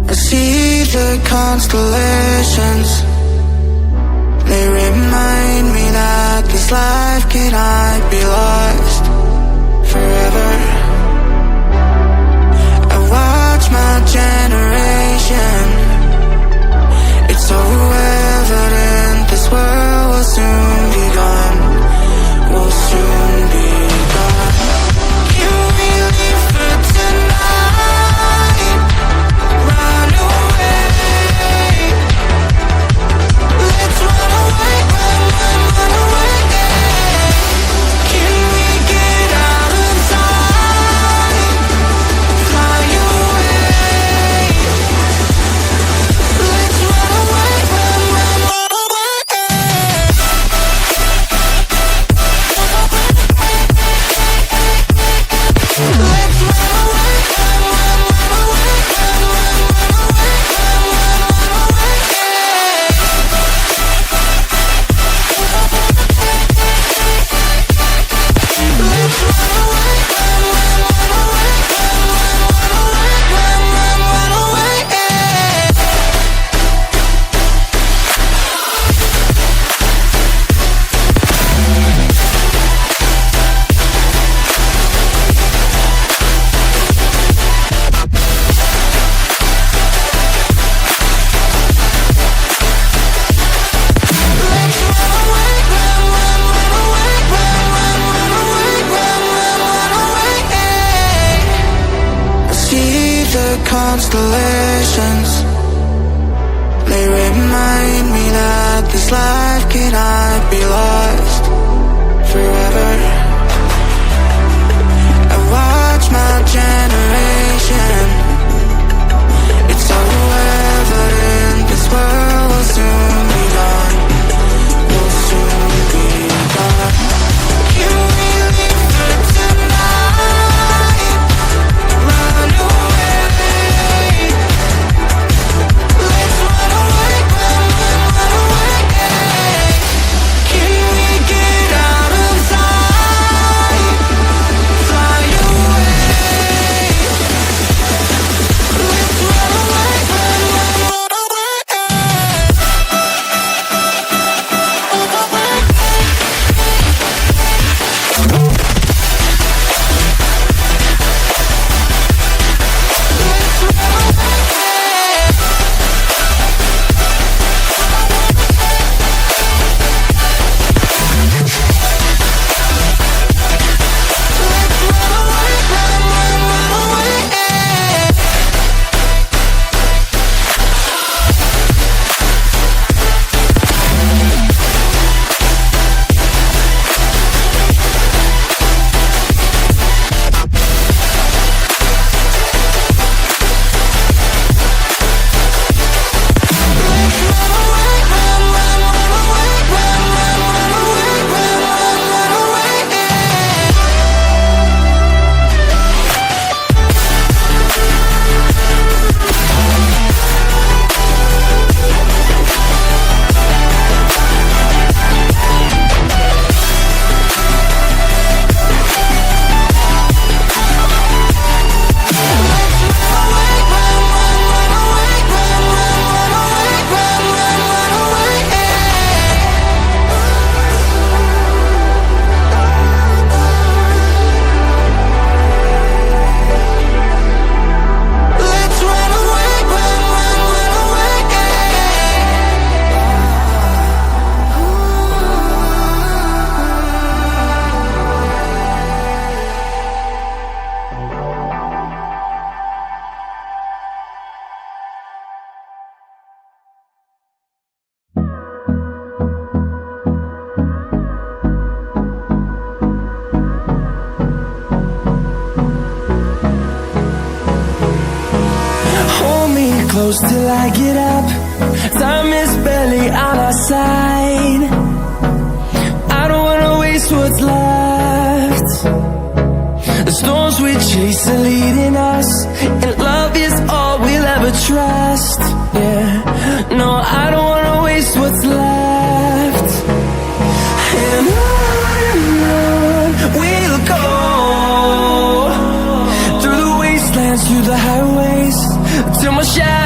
I see the constellations. They remind me that this life cannot be lost forever. I watch my generation. It's so evident this world will soon be gone. Will soon be gone. Can we leave for tonight? Run away. Let's run away, run away. Can we get out of time? Fly away. Let's run away, run away. Let's run away, run constellations. They remind me that this life cannot be lost forever. I watch my generation. It's so evident this world will soon be gone. Will soon be gone. Can we leave for tonight? Run away. Let's run away, run away. Can we get out of sight? Fly away. Let's run away, run away. Close till I get up. Time is barely on our side. I don't wanna waste what's left. The storms we chase are leading us, and love is all we'll ever trust. Yeah, no, I don't wanna waste what's left. And on we'll go, through the wastelands, through the highways, till my shadow